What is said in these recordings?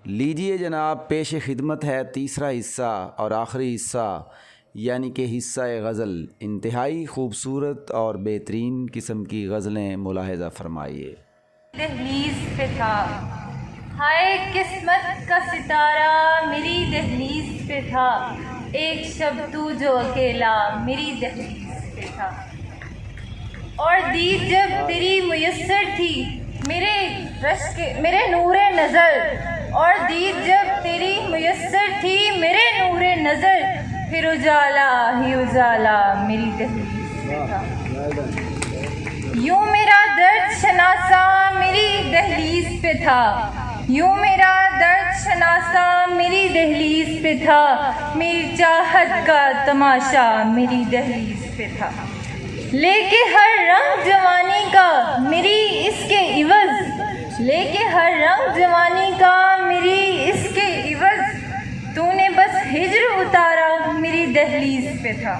लीजिए जनाब, पेश खिदमत है तीसरा हिस्सा और आखिरी हिस्सा, यानी कि हिस्सा गज़ल। इंतहाई खूबसूरत और बेहतरीन किस्म की गज़लें मुलाहिज़ा फरमाइए। दहलीज पे था, हाय किस्मत का सितारा मेरी दहलीज पे था। एक शब तू जो अकेला मेरी दहलीज पे था। और दीद जब तेरी मुयस्सर थी मेरे रश के मेरे नूरे नज़र। और दीद जब तेरी मुयस्सर थी मेरे नूरे नज़र। फिर उजाला ही उजाला मेरी दहलीज पे था। यूं मेरा दर्द शनासा मेरी दहलीज पे था। यूं मेरा दर्द शनासा मेरी दहलीज पे था। मेरी चाहत का तमाशा मेरी दहलीज पे था। लेके हर रंग जवानी का मेरी इसके इवज़। लेके हर रंग जवानी का मेरी इसके इवज़। तूने बस हिज्र उतारा मेरी दहलीज पे था।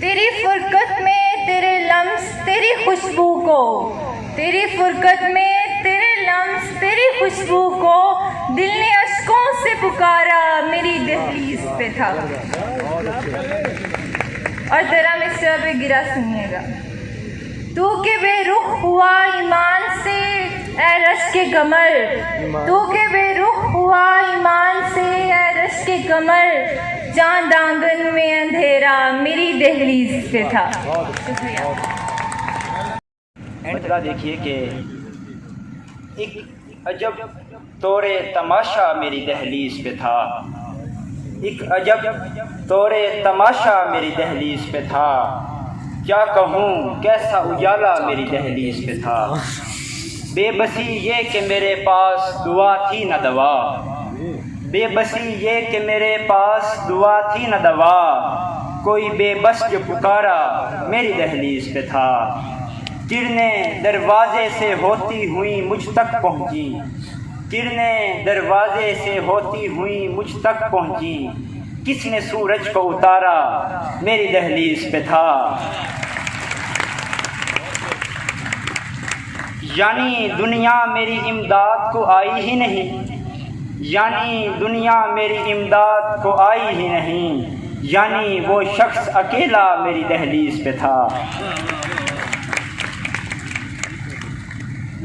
तेरी फुरकत में तेरे लम्स तेरी खुशबू को, तेरी फुरकत में तेरे लम्स तेरी खुशबू को दिल ने अश्कों से पुकारा मेरी दहलीज पे था। और जरा मिसरा पे गिरा सुनिएगा। तू के बेरुख हुआ ईमान से ए रश के कमर। तू के बेरुख हुआ ईमान से ए रश के कमर। चांद आंगन में अंधेरा मेरी दहलीज पे था। शुक्रिया। एंड तक देखिए कि एक अजब तोरे तमाशा मेरी दहलीज पे था। एक अजब तोरे तमाशा मेरी दहलीज पे था। क्या कहूँ कैसा उजाला मेरी दहलीज पे था। बेबसी ये कि मेरे पास दुआ थी न दवा। बेबसी ये कि मेरे पास दुआ थी न दवा। कोई बेबस जो पुकारा मेरी दहलीज पे था। किरणें दरवाजे से होती हुई मुझ तक पहुँची। किरणें दरवाजे से होती हुई मुझ तक पहुँची। किसने सूरज को उतारा मेरी दहलीज पे था। यानी दुनिया मेरी इमदाद को आई ही नहीं। यानी दुनिया मेरी इमदाद को आई ही नहीं। यानी वो शख्स अकेला मेरी दहलीज पे था।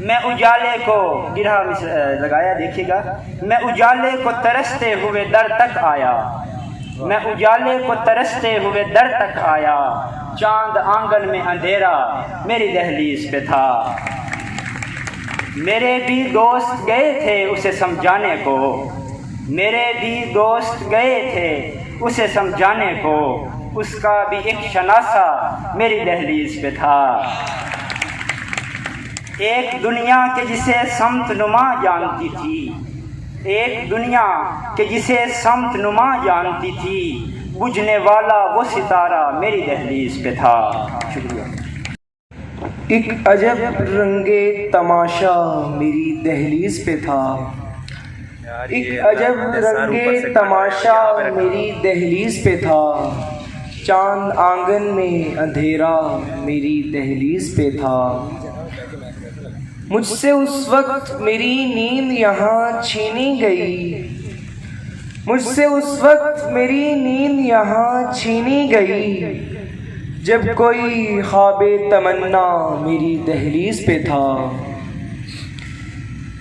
मैं उजाले को गिरा लगाया, देखिएगा। मैं उजाले को तरसते हुए दर तक आया। मैं उजाले को तरसते हुए दर तक आया। चांद आंगन में अंधेरा मेरी दहलीज पे था। मेरे भी दोस्त गए थे उसे समझाने को। मेरे भी दोस्त गए थे उसे समझाने को। उसका भी एक शनासा मेरी दहलीज पे था। एक दुनिया के जिसे समत नुमा जानती थी। एक दुनिया के जिसे समत नुमा जानती थी। बुझने वाला वो सितारा मेरी दहलीज पे था। शुक्रिया। एक अजब रंगे तमाशा मेरी दहलीज पे था। एक अजब रंगे तमाशा मेरी दहलीज पे था। चांद आंगन में अंधेरा मेरी दहलीज पे था। मुझसे उस वक्त मेरी नींद यहाँ छीनी गई। मुझसे उस वक्त मेरी नींद यहाँ छीनी गई। जब कोई ख्वाबे तमन्ना मेरी दहलीज पे था।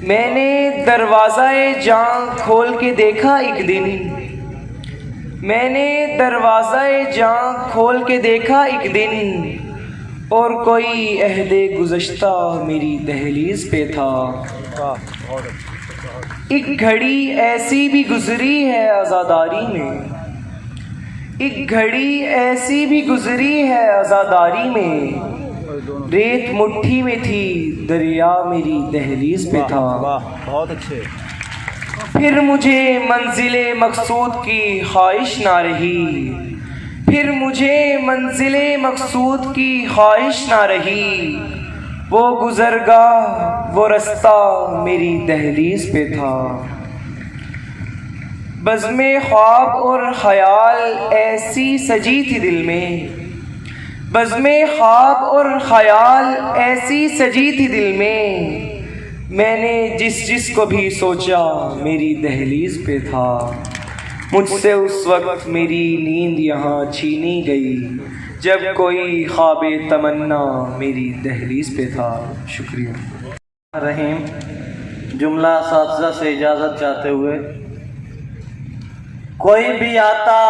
मैंने दरवाज़ा-ए जाँ खोल के देखा एक दिन। मैंने दरवाज़ा-ए जाँ खोल के देखा एक दिन। और कोई अहदे गुज़श्ता मेरी दहलीज पे था। एक घड़ी ऐसी भी गुज़री है आज़ादारी में। एक घड़ी ऐसी भी गुज़री है आज़ादारी में। रेत मुट्ठी में थी दरिया मेरी दहलीज पे था। बहुत अच्छे। फिर मुझे मंजिले मकसूद की ख्वाहिश ना रही। फिर मुझे मंजिले मकसूद की ख्वाहिश ना रही। वो गुज़रगाह वो रास्ता मेरी दहलीज पे था। बज़्मे ख्वाब और ख़याल ऐसी सजी थी दिल में। बज़्मे ख्वाब और ख़याल ऐसी सजी थी दिल में। मैंने जिस को भी सोचा मेरी दहलीज पे था। मुझसे उस वक्त मेरी नींद यहाँ छीनी गई जब कोई ख्वाबे तमन्ना मेरी दहलीज पे था। शुक्रिया। रहीम जुमला साथज़ा से इजाज़त चाहते हुए, कोई भी आता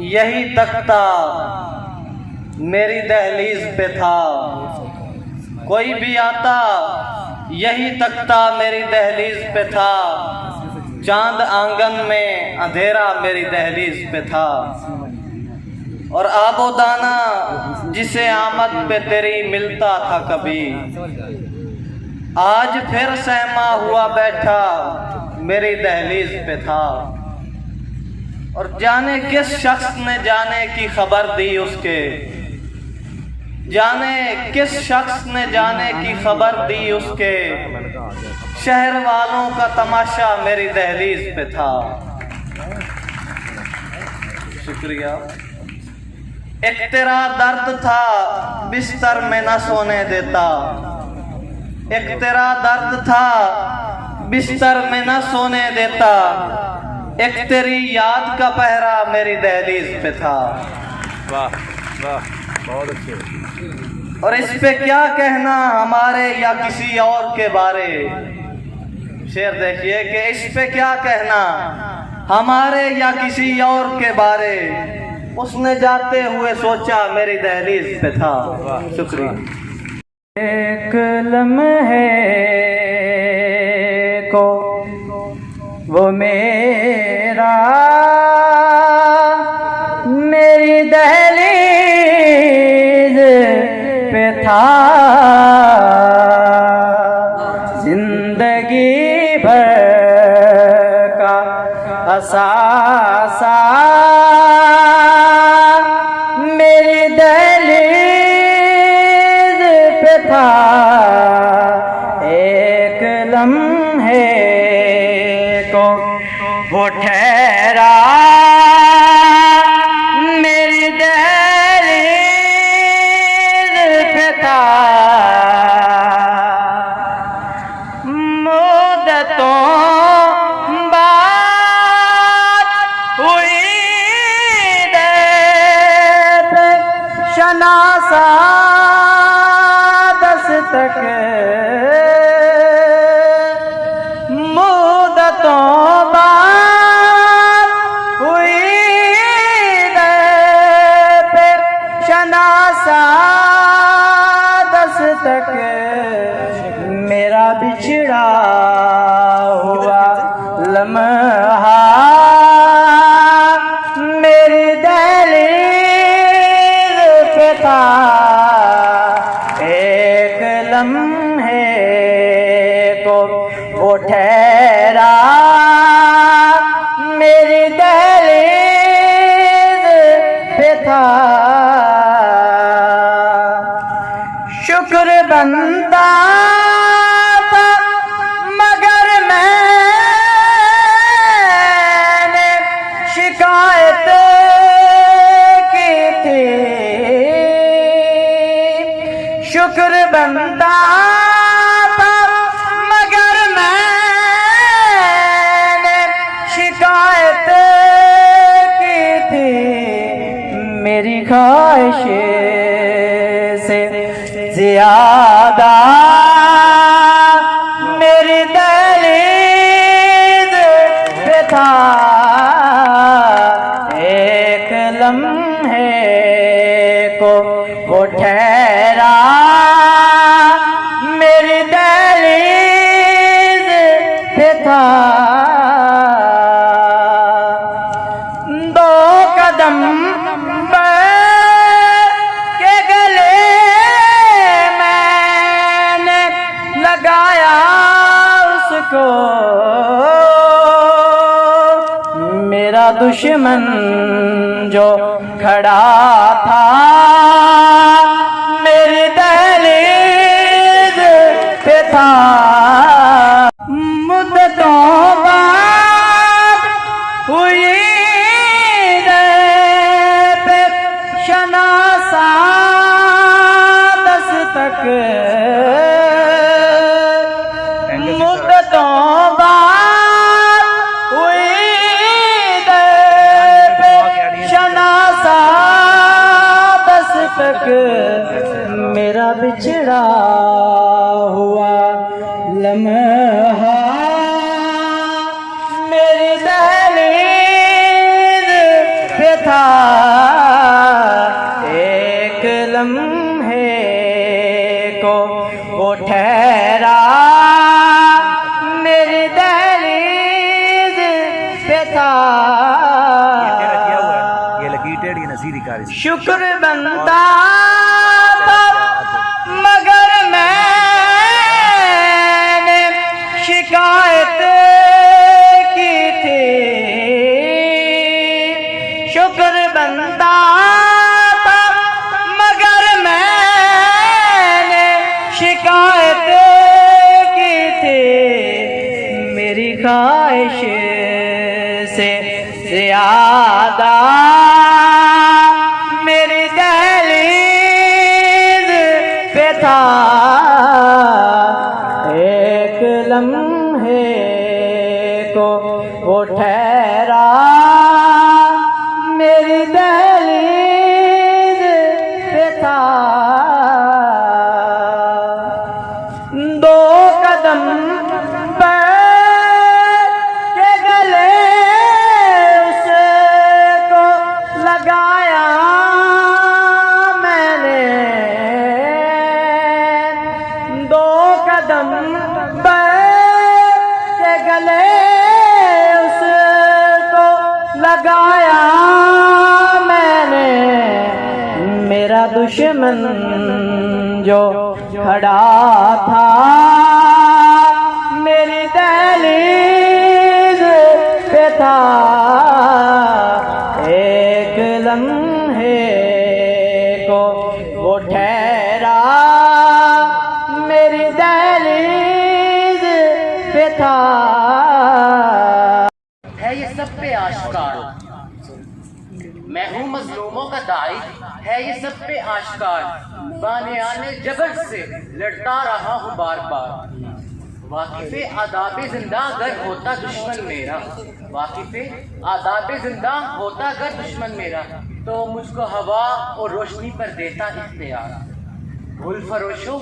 यही तकता मेरी दहलीज पे था। कोई भी आता यही तकता मेरी दहलीज पे था। चांद आंगन में अंधेरा मेरी दहलीज पे था। और आबो दाना जिसे आमद पे तेरी मिलता था कभी, आज फिर सहमा हुआ बैठा मेरी दहलीज पे था। और जाने किस शख्स ने जाने की खबर दी उसके, जाने किस शख्स ने जाने की खबर दी उसके, शहर वालों का तमाशा मेरी दहलीज पे था। शुक्रिया। एक तेरा दर्द था बिस्तर में न सोने देता। एक तेरा दर्द था बिस्तर में न सोने देता। एक तेरी याद का पहरा मेरी दहलीज पे था। वाह वाह, बहुत अच्छे। और इस पे क्या कहना हमारे या किसी और के बारे। शेर देखिए कि इस पे क्या कहना हमारे या किसी और के बारे, उसने जाते हुए सोचा मेरी दहलीज पे था। शुक्रिया। एक लम्हे को वो मेरा मेरी दहलीज पे था। जिंदगी भर का असासा मेरी दहलीज पे था। एक लम्हे को वो ठहरा मेरी दहलीज पे था। मुद्दतों बाद हुई देर शनासा दस्तक। मुद्दतों बाद हुई देर शनासा दस्तक। मेरा बिछड़ा हुआ लम्हा मेरी दहलीज पे था। एक लम्हे को वो ठहरा मेरी दहलीज पे था। शुक्र बनता था मगर मैंने शिकायत की थी। शुक्र बनता था मगर मैंने शिकायत की थी। मेरी ख्वाहिश से ज़्यादा मेरी दहलीज पे था। एक लम्हे को वो ठहरा मेरी दहलीज पे था। दो कदम के गले मैंने लगाया उसको। मेरा दुश्मन जो खड़ा था मेरी दहलीज पे था। मुद्दतों बाद हुई पे शनासा दस्तक। मेरी दहलीज पे था, एक लम्हे को वो ठहरा मेरी दहलीज पे था। शुक्र बनता था मगर मैंने शिकायत की थी। शुक्र बनता था मगर मैंने शिकायत की थी। मेरी ख्वाहिश से ज़्यादा मेरी दहलीज पे था, एक लम्हे को वो ठहरा मेरी दहलीज पे था। दो कदम बैठ के गले उसको लगाया मैंने। दो कदम बैठ के गले उसको लगाया मैंने। मेरा दुश्मन जो खड़ा था मेरी दहलीज पे था, एक लम्हे को वो ठहरा मेरी दहलीज पे था। है ये सब पे आश्कार, मैं हूँ मजलूमों का दाई, है ये सब पे आश्कार। बाने आने जबर से लड़ता रहा हूँ बार बार। वाकिफ़े आदाबे जिंदा अगर होता दुश्मन मेरा, वाकिफ़े आदाबे जिंदा होता अगर दुश्मन मेरा, तो मुझको हवा और रोशनी पर देता इख्तियार। गुल फरोशो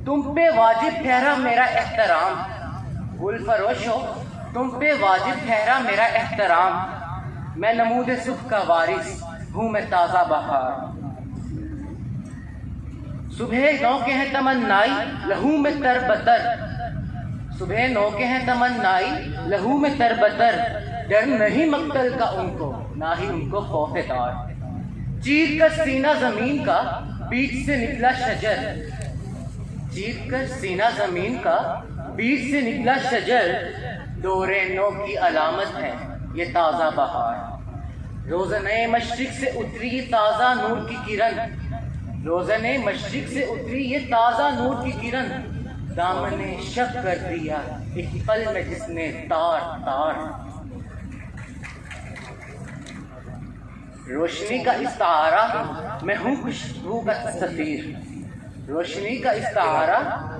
तुम पे वाजिब ठहरा मेरा एहतराम। गुल फरोशो तुम पे वाजिब ठहरा मेरा एहतराम। मैं नमूद सुख का वारिस हूँ, मैं ताज़ा बहार। सुबह नौ के हैं तमन्नाई लहू में तरबतर। सुबह नौ के हैं तमन्नाई लहू में तरबतर। डर नहीं मक्तल का उनको, ना ही उनको खौफेदार। चीर कर सीना जमीन का बीच से निकला शजर। चीर कर सीना जमीन का बीच से निकला शजर। दौरे नौ की अलामत है ये ताज़ा बहार। रोज़ने मशरिक से उतरी ये ताज़ा नूर की किरण। रोज़ने मशरिक से उतरी ये ताज़ा नूर की किरण। दामने शक कर दिया एक पल में जिसने तार तार। रोशनी का इस्तारा मैं हूँ खुशबू का सफीर। रोशनी का इस्तारा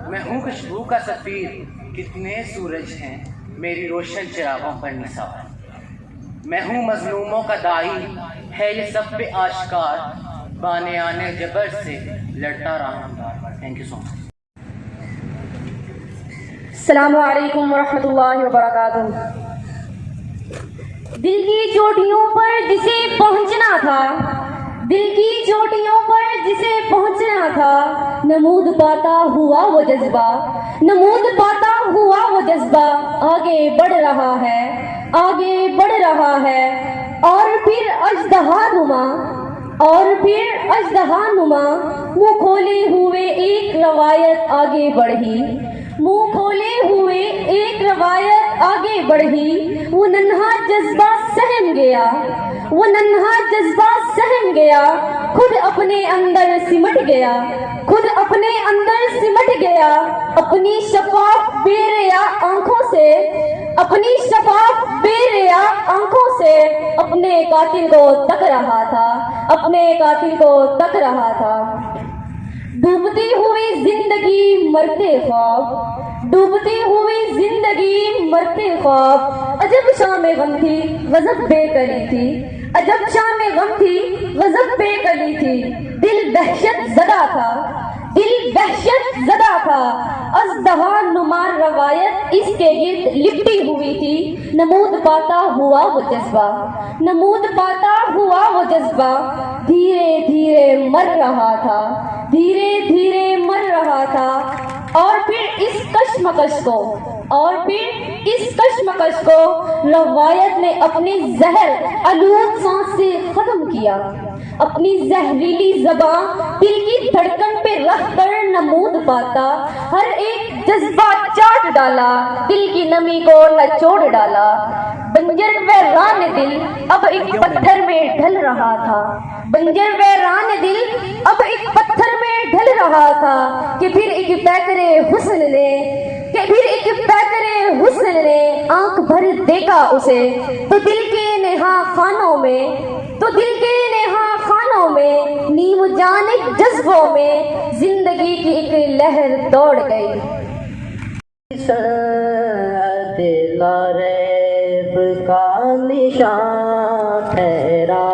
मैं हूँ खुशबू का सफीर। कितने सूरज हैं मेरी रोशन चिरागों पर निसार। मैं हूँ मजलूमों का दाई, है ये सब पे आश्कार। बाने आने जबर से लड़ता रहा हूँ बार बार। Thank you so much. अस्सलामु अलैकुम वरहमतुल्लाहि वबरकातुहू। दिल की चोटियों पर जिसे पहुंचना था, दिल की चोटियों पर जिसे पहुंचना था, नमूद पाता हुआ वो जज्बा, नमूद पाता हुआ वो जज्बा आगे बढ़ रहा है, आगे बढ़ रहा है। और फिर अजदहा नुमा, और फिर अजदहा नुमा मुँह खोले हुए एक रवायत आगे बढ़ी। मुँह खोले हुए एक रवायत आगे बढ़ी। वो नन्हा जज्बा सहम गया, वो नन्हा जज्बा सहम गया। खुद अपने अंदर सिमट गया, खुद अपने अंदर सिमट गया। अपनी शफाफ बेरिया आंखों से, अपनी शफाफ बेरिया आंखों से अपने कातिल को तक रहा था, अपने कातिल को तक रहा था। डूबती हुई जिंदगी मरते ख्वाब, डूबती हुई जिंदगी मरते ख्वाब। अजब शाम गम थी गजब बेकली थी, अजब शाम गम थी गजब बेकली थी। दिल दहशत ज़दा था, दिल वहशत ज़दा था। अज़दहा नुमार रवायत इसके गिर्द लिपटी हुई थी। नमूद पाता हुआ वो जज्बा, नमूद पाता हुआ वो जज्बा धीरे धीरे मर रहा था, धीरे धीरे मर रहा था। और फिर इस कश्मकश को, और फिर इस कश्मकश को रवायत ने अपनी जहर आलूद सांस से खत्म किया। अपनी जहरीली ज़बान दिल की धड़कन पे रख कर नमूद पाता हर एक जज्बा चाट डाला, दिल की नमी को नचोड़ डाला। बंजर वैरान दिल अब एक पत्थर में ढल रहा था, बंजर वैरान दिल अब एक पत्थर में ढल रहा था। कि फिर एक पैकरे हुस्न ने, कि फिर एक पैकरे हुस्न ने आंख भर देखा उसे, तो दिल के नेहा खानों में, तो दिल के नेहा खानों में नीम जानिक जज्बों में जिंदगी की एक लहर दौड़ गई। दिलारेब का निशान ठहरा,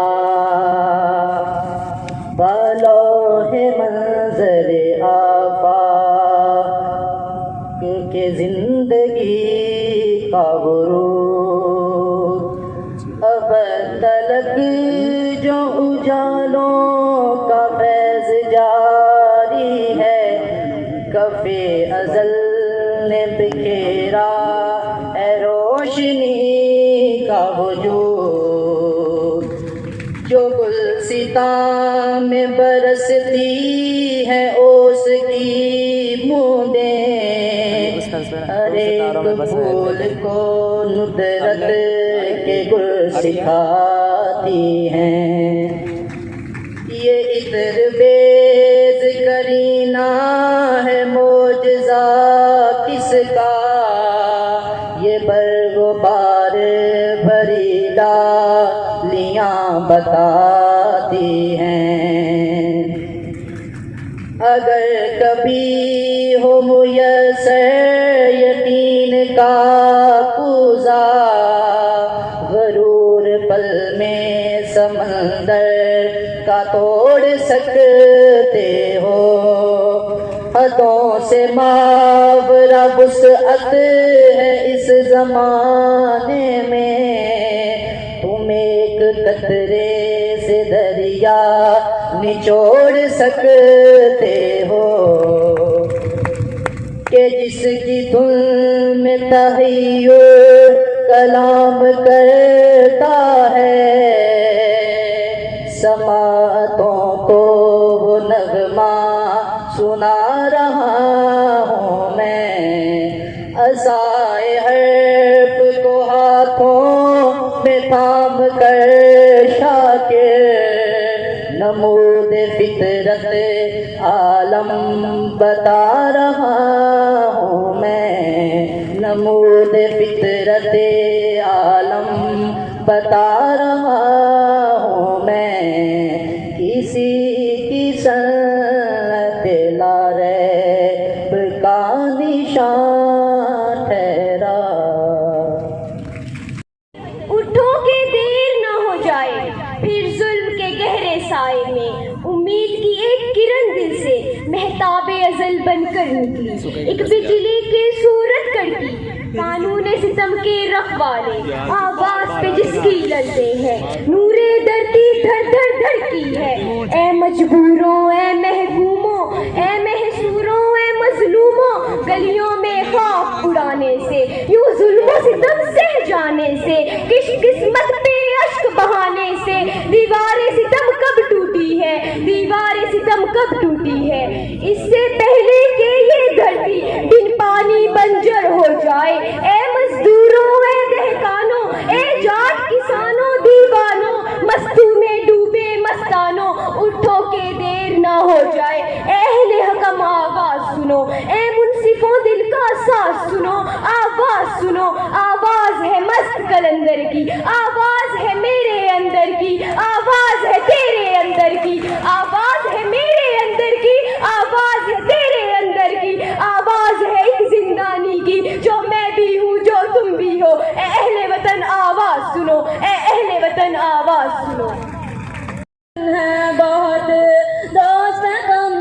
बलोहे मंजर आफा के जिंदगी का गुरूर। अब तलक जो उजालों का फैज़ जारी है, कफ़े अज़ल ने बिखेरा है रोशनी का वजूद। जो गुलसिता में बरसती है ओस की बूंदें, हर एक फूल को नुदरत के गुल सिखाती हैं। ये इत्र बेज करीना है मोजज़ा किसका, ये बरगुबार भरी डालियाँ बताती हैं। अगर कभी हो मुयस्सर यकीन का कूज़ा, गरूर पल में समंदर का तोड़ सकते हो। हदों से मावरा वुसअत है इस ज़माने में, तुम एक कतरे से दरिया निचोड़ सकते हो। कि जिसकी धुन में तहय्युर कलाम करता है, समातों को वो नगमा सुना रहा हूँ मैं। असाए हर्फ को हाथों में थाम कर शाकिर, नमूद फितरत आलम बता रहा हूँ मैं। नमूद फितरत आलम बता रहा हूँ मैं। किसी की सनत लारैब का निशान ठहरा। उठो के देर न हो जाए फिर जुल्म के गहरे साए में, उम्मीद की एक किरण दिल से महताबे अजल बनकर निकली। एक बिजली की सूरत कड़की, कानून सितम के रखवाले, आवाज पे जिसकी ललते हैं, नूरे धरती धड़ धड़ धड़की है। ए मजबूरों, ए महकूमों, ए महसूरों, ए मजलूमों, गलियों में खौफ उड़ाने से, यूं जुल्मों सितम सह जाने से, किस्मत पे अश्क बहाने से, दीवारें सितम कब टूटी है, दीवारें सितम कब टूटी है। इससे पहले कि ये धरती बिन पानी बंजर हो जाए, ए मजदूरों, ए दहकानों, ए जाट किसानों, दीवानों, मस्तू में डूबे मस्तानों, उठो के देर ना हो जाए। अहले हकम आवाज सुनो, ए मुंसिफों दिल का साज सुनो, आवाज सुनो। आवाज है मस्त कलंदर की, आवाज है मेरे अंदर की, आवाज है तेरे अंदर की, आवाज है मेरे अंदर की, आवाज है तेरे अंदर की, आवाज है एक जिंदानी की, जो मैं भी हूँ जो तुम भी हो। ए अहले वतन आवाज सुनो, ए अहले वतन आवाज सुनो। है बहुत दोस्त कम,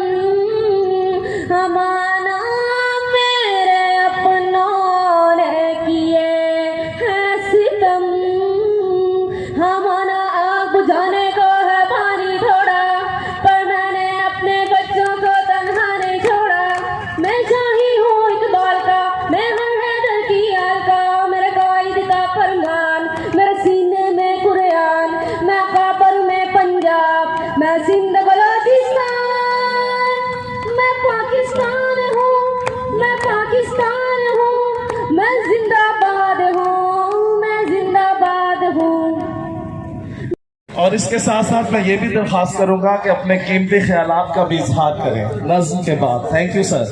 और इसके साथ साथ मैं ये भी दरख्वास्त करूंगा कि अपने कीमती ख्यालात का भी इजहार करें नज़्म के बाद। Thank you sir.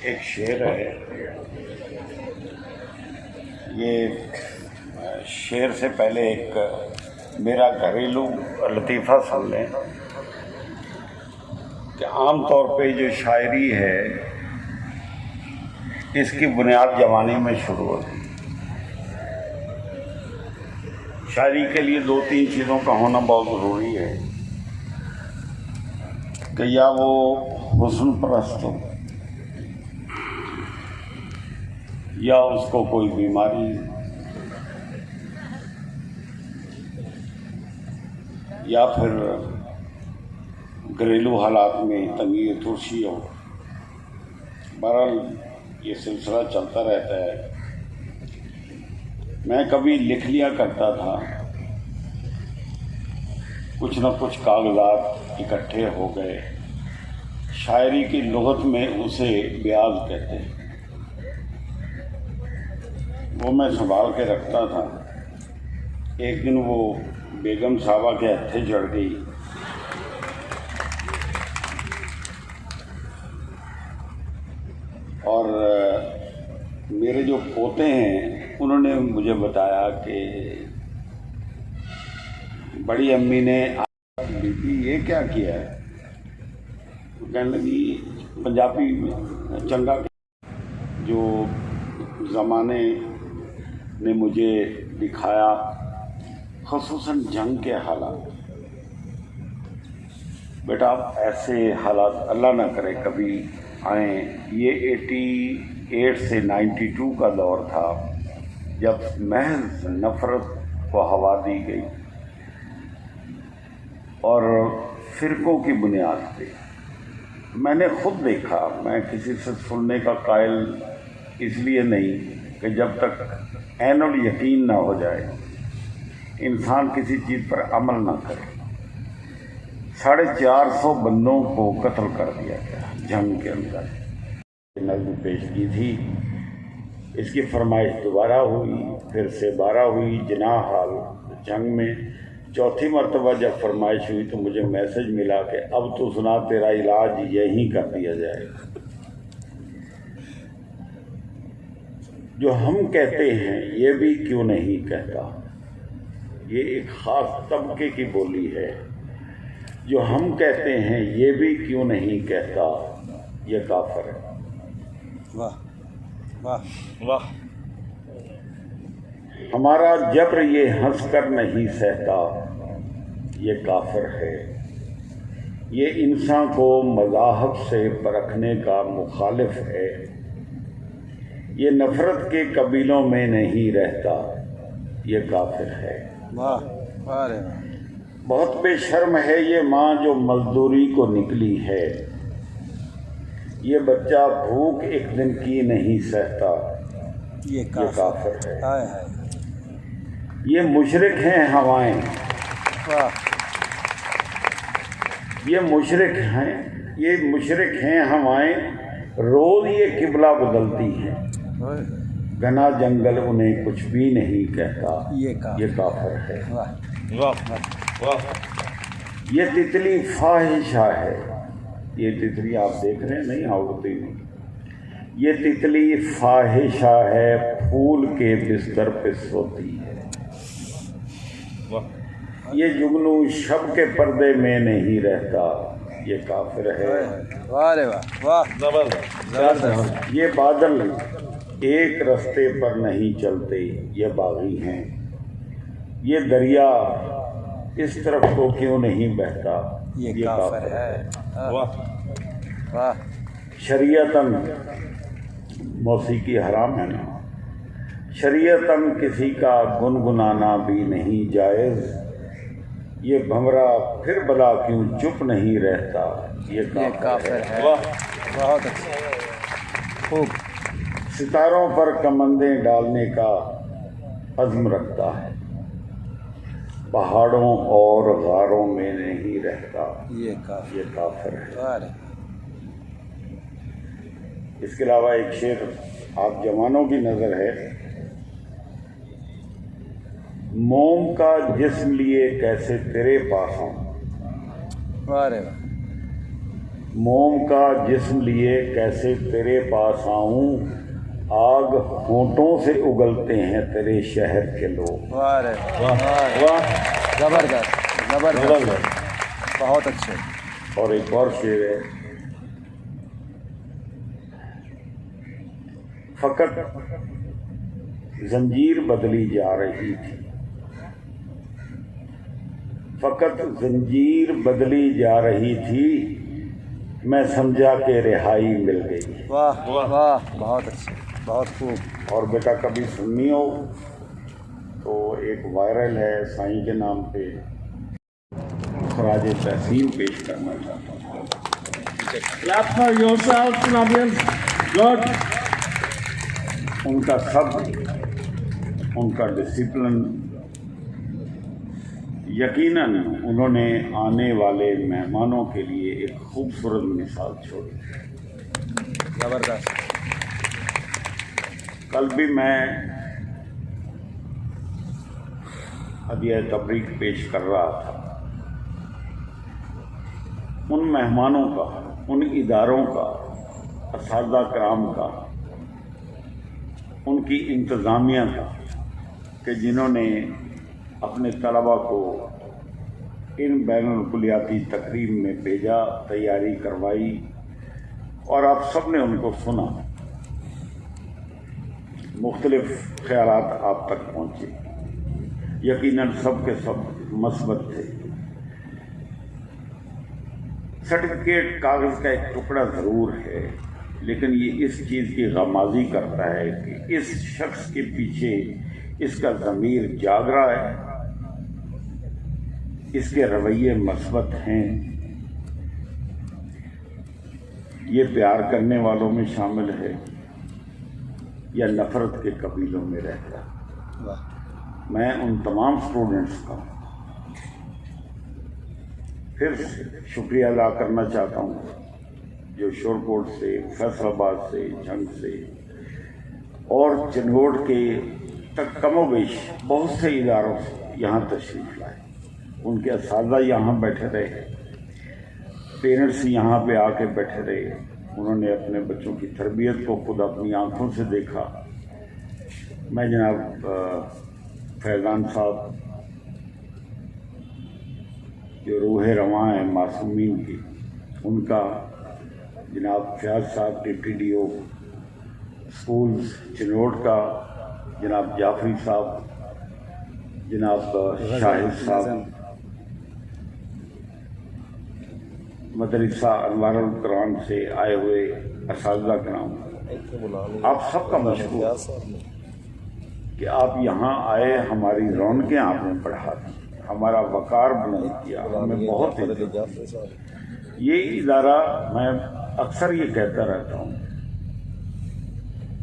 एक शेर है, ये शेर से पहले एक मेरा घरेलू लतीफ़ा सुन लें कि आम तौर पे जो शायरी है इसकी बुनियाद जवानी में शुरू होती है। शायरी के लिए 2-3 चीज़ों का होना बहुत ज़रूरी है कि या वो हुस्न परस्त हो, या उसको कोई बीमारी, या फिर घरेलू हालात में तंगी तुर्शी हो। बहरहाल ये सिलसिला चलता रहता है। मैं कभी लिख लिया करता था, कुछ न कुछ कागजात इकट्ठे हो गए, शायरी की लुगत में उसे ब्याज कहते हैं, वो मैं संभाल के रखता था। एक दिन वो बेगम साहबा के हत्थे चढ़ गई और मेरे जो पोते हैं उन्होंने मुझे बताया कि बड़ी अम्मी ने बीबी ये क्या किया है। कहने लगी पंजाबी चंगा जो ज़माने ने मुझे दिखाया, ख़ुसूसन जंग के हालात। बेटा आप ऐसे हालात अल्लाह ना करे कभी आए। ये 88 से 92 का दौर था जब महज नफ़रत को हवा दी गई और फ़िरक़ों की बुनियाद पे। मैंने ख़ुद देखा, मैं किसी से सुनने का कायल इसलिए नहीं कि जब तक ऐनुल यकीन ना हो जाए इंसान किसी चीज़ पर अमल ना करे। 450 बंदों को कत्ल कर दिया गया जंग के अंदर। नज़्म पेश की थी, इसकी फरमाइश दोबारा हुई, फिर से 12 हुई। जना हाल जंग में चौथी मरतबा जब फरमाइश हुई तो मुझे मैसेज मिला कि अब तो सुना तेरा इलाज यहीं कर दिया जाएगा। जो हम कहते हैं ये भी क्यों नहीं कहता, ये एक ख़ास तबके की बोली है। जो हम कहते हैं ये भी क्यों नहीं कहता, ये काफिर है। वाह वाह वाह। हमारा जबर ये हंस कर नहीं सहता, ये काफिर है। ये इंसान को मज़ाहब से परखने का मुखालिफ है। ये नफ़रत के कबीलों में नहीं रहता, ये काफिर है। वाह वाह रे। बहुत बेशर्म है ये माँ जो मजदूरी को निकली है। ये बच्चा भूख एक दिन की नहीं सहता, ये काफिर है। हाय हाय। ये मुशरिक हैं हवाएं, वाह। ये मुशरिक हैं हवाएं, रोज ये किबला बदलती हैं। घना जंगल उन्हें कुछ भी नहीं कहता, ये काफिर है। वाह वाह वाह। ये तितली फाहिशा है। ये तितली आप देख रहे हैं नहीं उड़ती हुई। ये तितली फाहिशा है, फूल के बिस्तर पे सोती है। ये जुगनू शब के पर्दे में नहीं रहता, ये काफिर है। वाह रे वाह वाह। जबरदस्त। ये बादल एक रास्ते पर नहीं चलते, ये बागी हैं। ये दरिया इस तरफ को क्यों नहीं बहता, ये काफिर है। वाह वाह। शरीयतन मौसीकी हराम है ना। शरीयतन किसी का गुनगुनाना भी नहीं जायज़। ये भंवरा फिर भला क्यों चुप नहीं रहता, ये काफिर है। वाह बहुत अच्छा, खूब। सितारों पर कमंदें डालने का अज़्म रखता है। पहाड़ों और गारों में नहीं रहता, ये ये काफिर है। काफिर। इसके अलावा एक शेर आप जवानों की नजर है, मोम का जिस्म लिए कैसे तेरे पास आऊं, मोम का जिस्म लिए कैसे तेरे पास आऊं, आग होंठों से उगलते हैं तेरे शहर के लोग। वाह वाह, जबरदस्त जबरदस्त, बहुत अच्छे। और एक और शेर है, फकत जंजीर बदली जा रही थी, फकत जंजीर बदली जा रही थी, मैं समझा के रिहाई मिल गई। वाह वाह, बहुत अच्छे, बहुत खूब। और बेटा कभी सुननी हो तो एक वायरल है, साईं के नाम पे खराज तहसीन पेश करना चाहता हूँ। Clap for yourself, Nabians. Good. उनका सब्र, उनका डिसिप्लिन, यकीनन उन्होंने आने वाले मेहमानों के लिए एक खूबसूरत मिसाल छोड़ी। जबरदस्त। कल भी मैं हदिया तबरीक पेश कर रहा था, उन मेहमानों का, उन इदारों का, असातिज़ा कराम का, उनकी इंतज़ामिया का, कि जिन्होंने अपने तलबा को इन बैनुल-कुलियाती तकरीब में भेजा, तैयारी करवाई और आप सब ने उनको सुना। मुख्तलिफ ख्यालात आप तक पहुँचे, यकीनन सब के सब मस्बत थे। सर्टिफिकेट कागज़ का एक टुकड़ा ज़रूर है, लेकिन ये इस चीज़ की गमाज़ी करता है कि इस शख्स के पीछे इसका ज़मीर जाग रहा है, इसके रवैये मस्बत हैं, ये प्यार करने वालों में शामिल है या नफ़रत के कबीलों में रहता है। मैं उन तमाम स्टूडेंट्स का फिर शुक्रिया अदा करना चाहता हूँ जो शोरकोट से, फैसलाबाद से, झंग से और चिन्होट के तक कमोबेश बहुत से इदारों से यहाँ तशरीफ़ लाए। उनके असातिज़ा यहाँ बैठे रहे, पेरेंट्स यहाँ पे आके बैठे रहे, उन्होंने अपने बच्चों की तरबियत को खुद अपनी आँखों से देखा। मैं जनाब फैज़ान साहब जो रूह रवां है मासूमीन की, उनका, जनाब फयाज साहब के PDO स्कूल्स चिन्होट का, जनाब जाफरी साहब, जनाब शाहिद साहब, मदरसा अनवारुल कुरान से आए हुए असातिज़ा कराम, आप सबका मशकूर कि आप यहाँ आए, हमारी रौनकें आपने बढ़ा दी, हमारा वक़ार बुलंद किया, हमें बहुत ये इदारा, मैं अक्सर ये कहता रहता हूँ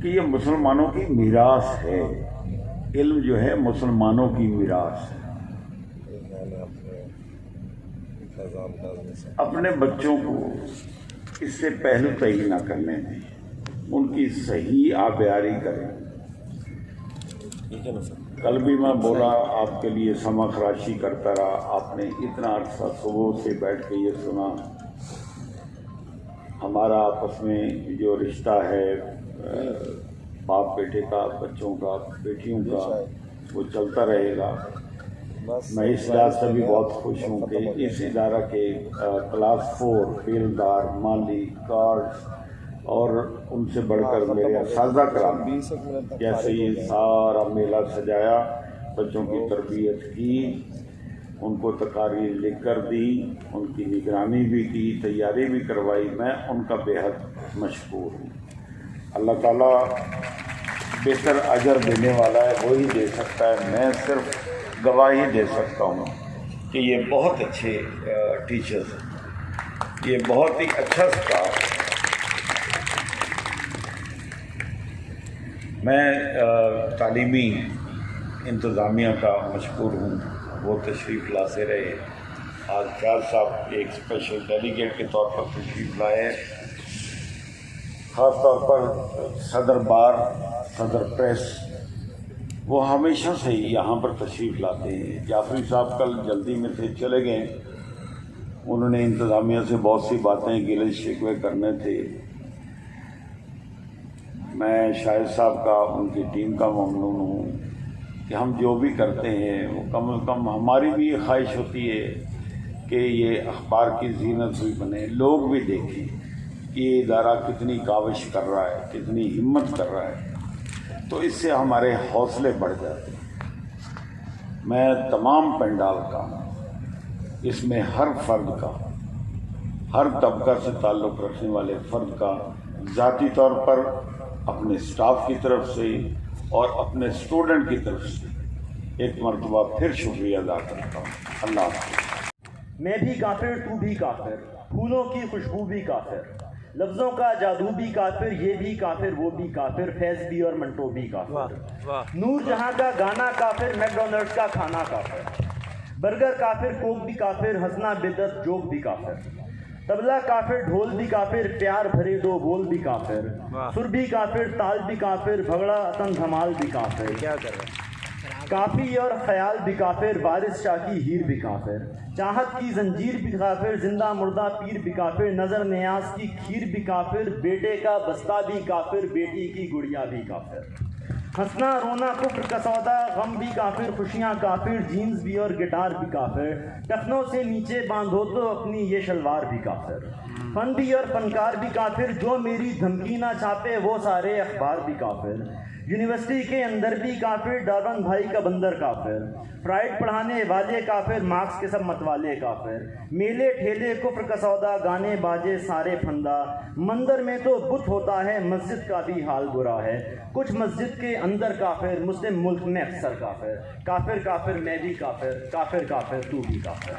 कि ये मुसलमानों की मीरास है, इल्म जो है मुसलमानों की मीरास है। अपने बच्चों को इससे पहलू तय न करने दें, उनकी सही आबियारी करें। कल भी मैं बोला, आपके लिए समा खराशी करता रहा, आपने इतना अरसा सुबह से बैठ के ये सुना। हमारा आपस में जो रिश्ता है बाप बेटे का, बच्चों का, बेटियों का, वो चलता रहेगा। मैं इस बात से भी बहुत खुश हूँ कि इस इदारा के क्लास 4 फील्डदार, माली, गार्ड्स और उनसे बढ़कर मेरे असातिज़ा कराम, जैसे ये सारा मेला सजाया, बच्चों की तरबियत की, उनको तकारीर लिख कर दी, उनकी निगरानी भी की, तैयारी भी करवाई, मैं उनका बेहद मशकूर हूँ। अल्लाह ताला बेहतर अजर देने वाला है, वो ही दे सकता है, मैं सिर्फ गवाही दे सकता हूँ कि ये बहुत अच्छे टीचर्स हैं, ये बहुत ही अच्छा स्टाफ। मैं तालीमी इंतज़ामिया का मशकूर हूँ वो तशरीफ़ लाते रहे। आज फ़याज़ साहब एक स्पेशल डेलीगेट के तौर पर तशरीफ़ लाए हैं। ख़ास तौर पर सदर बार, सदर प्रेस, वो हमेशा से ही यहाँ पर तशरीफ़ लाते हैं। जाफरी साहब कल जल्दी में थे, चले गए। उन्होंने इंतज़ामिया से बहुत सी बातें गिले शिकवे करने थे। मैं शाहिद साहब का, उनकी टीम का ममनून हूँ कि हम जो भी करते हैं वो कम से कम हमारी भी ये ख्वाहिश होती है कि ये अखबार की जीनत हुई बने, लोग भी देखें कि ये इदारा कितनी काविश कर रहा है, कितनी हिम्मत कर रहा है, तो इससे हमारे हौसले बढ़ जाते हैं। मैं तमाम पंडाल का, इसमें हर फर्द का, हर तबका से ताल्लुक़ रखने वाले फ़र्द का ज़ाती तौर पर अपने स्टाफ की तरफ से और अपने स्टूडेंट की तरफ से एक मरतबा फिर शुक्रिया अदा करता हूँ। अल्लाह हाफ़िज़। मैं भी काफिर, तू भी काफिर, फूलों की खुशबू भी काफिर, लफ्ज़ों का जादू भी काफिर, ये भी काफिर, वो भी काफिर, फैज़ भी और मंटो भी काफिर, नूर जहाँ का गाना काफिर, मैकडोनल्ड्स का खाना काफिर, बर्गर काफिर, कोक भी काफिर, हंसना बिदअत, जोक भी काफिर, तबला काफिर, ढोल भी काफिर, प्यार भरे दो बोल भी काफिर, सुर भी काफिर, ताल भी काफिर, भगड़ा अतन धमाल भी काफिर, क्या कर रहे काफ़ी और ख्याल भी काफिर, वारिस शाह की हीर भी काफिर, चाहत की जंजीर भी काफिर, जिंदा मुर्दा पीर भी काफिर, नज़र न्याज की खीर भी काफिर, बेटे का बस्ता भी काफिर, बेटी की गुड़िया भी काफिर, हंसना रोना कुफ्र का सौदा, गम भी काफिर, खुशियाँ काफिर, जीन्स भी और गिटार भी काफिर, टखनों से नीचे बांधो तो अपनी ये शलवार भी काफिर, फन भी और फनकार भी काफिर, जो मेरी धमकी ना छापे वो सारे अखबार भी काफिर, यूनिवर्सिटी के अंदर भी काफिर, डार्वन भाई का बंदर काफिर, फ्राइड पढ़ाने वाले काफिर, मार्क्स के सब मतवाले काफिर, मेले ठेले कुफ्र का सौदा, गाने बाजे सारे फंदा, मंदिर में तो बुत होता है, मस्जिद का भी हाल बुरा है, कुछ मस्जिद के अंदर काफिर, मुस्लिम मुल्क में अक्सर काफिर, काफिर काफिर मैं भी काफिर, काफिर काफिर तू भी काफिर।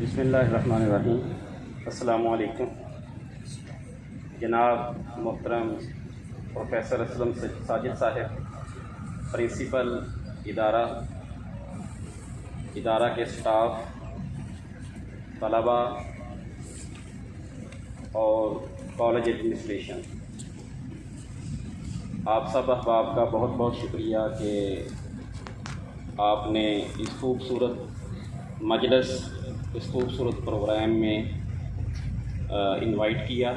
बिस्मिल्लाहिर्रहमानिर्रहीम। अस्सलामु अलैकुम। जनाब मोहतरम प्रोफेसर असलम साजिद साहब, प्रिंसिपल इदारा के स्टाफ, तलबा और कॉलेज एडमिनिस्ट्रेशन, आप सब अहबाब का बहुत बहुत शुक्रिया कि आपने इस खूबसूरत मजलिस, इस खूबसूरत प्रोग्राम में इनवाइट किया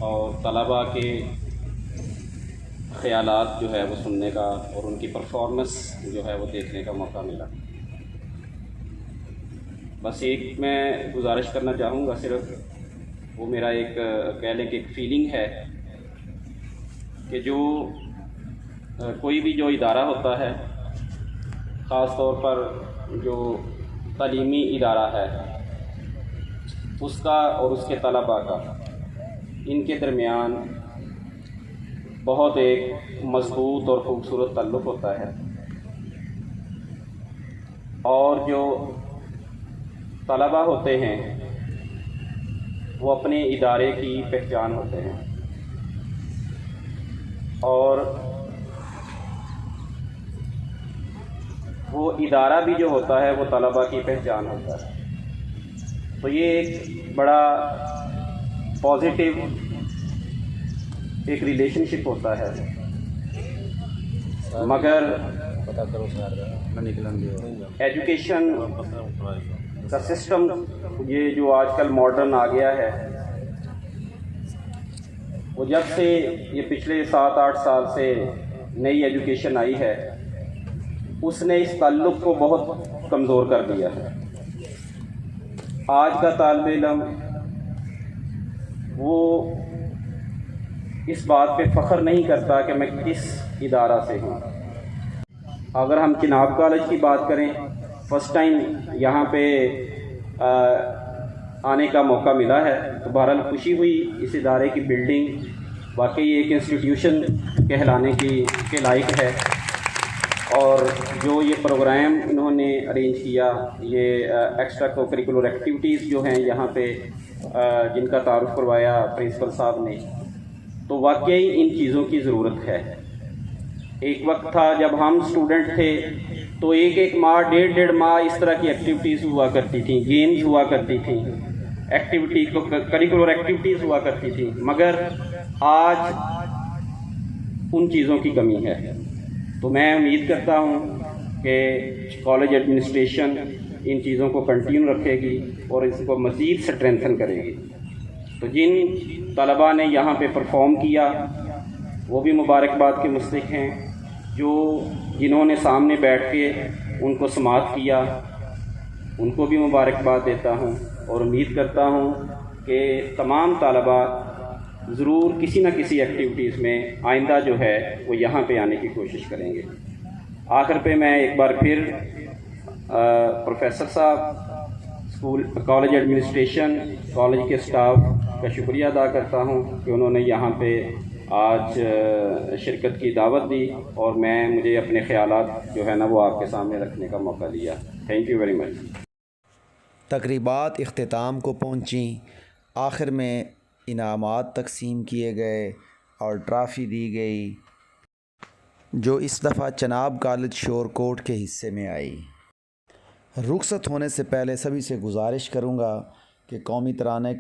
और तलबा के ख़यालात जो है वो सुनने का और उनकी परफॉर्मेंस जो है वो देखने का मौका मिला। बस एक मैं गुजारिश करना चाहूँगा, सिर्फ वो मेरा एक कह लें कि एक फीलिंग है कि जो कोई भी जो इदारा होता है, ख़ास तौर पर जो तालीमी इदारा है, उसका और उसके तलबा का, इनके दरमियान बहुत एक मज़बूत और ख़ूबसूरत ताल्लुक़ होता है और जो तलबा होते हैं वो अपने इदारे की पहचान होते हैं और वो इदारा भी जो होता है वो तलबा की पहचान होता है। तो ये एक बड़ा पॉजिटिव एक रिलेशनशिप होता है, मगर एजुकेशन का सिस्टम ये जो आजकल मॉडर्न आ गया है, वो जब से ये पिछले 7-8 साल से नई एजुकेशन आई है, उसने इस ताल्लुक़ को बहुत कमज़ोर कर दिया है। आज का तालिब इल्म वो इस बात पे फ़ख्र नहीं करता कि मैं किस इदारा से हूँ। अगर हम चिनाब कॉलेज की बात करें, फ़र्स्ट टाइम यहाँ पे आने का मौका मिला है, तो बहरहाल खुशी हुई। इस इदारे की बिल्डिंग वाकई एक इंस्टीट्यूशन कहलाने के लायक है और जो ये प्रोग्राम इन्होंने अरेंज किया, ये एक्स्ट्रा को करिकुलर एक्टिविटीज़ जो हैं यहाँ पे जिनका तारुफ करवाया प्रिंसिपल साहब ने, तो वाकई इन चीज़ों की ज़रूरत है। एक वक्त था जब हम स्टूडेंट थे तो एक माह 1.5 माह इस तरह की एक्टिविटीज़ हुआ करती थी, गेम्स हुआ करती थी, एक्टिविटी को करिकुलर एक्टिविटीज़ हुआ करती थी, मगर आज उन चीज़ों की कमी है। तो मैं उम्मीद करता हूँ कि कॉलेज एडमिनिस्ट्रेशन इन चीज़ों को कंटिन्यू रखेगी और इसको मज़ीद स्ट्रेंथन करेगी। तो जिन तलबा ने यहाँ पे परफॉर्म किया वो भी मुबारकबाद के मुस्तहिक हैं, जिन्होंने सामने बैठ के उनको समाअत किया उनको भी मुबारकबाद देता हूँ और उम्मीद करता हूँ कि तमाम तलबा ज़रूर किसी न किसी एक्टिविटीज़ में आइंदा जो है वो यहाँ पे आने की कोशिश करेंगे। आखिर पे मैं एक बार फिर प्रोफेसर साहब, स्कूल कॉलेज एडमिनिस्ट्रेशन, कॉलेज के स्टाफ का शुक्रिया अदा करता हूँ कि उन्होंने यहाँ पे आज शिरकत की दावत दी और मुझे अपने ख़यालात जो है ना वो आपके सामने रखने का मौका दिया। Thank you very much. तकरीबात इख्तिताम को पहुँची। आखिर में इनामात तकसीम किए गए और ट्रॉफ़ी दी गई जो इस दफ़ा चनाब कॉलेज शोरकोट के हिस्से में आई। रुखसत होने से पहले सभी से गुजारिश करूँगा कि कौमी तराने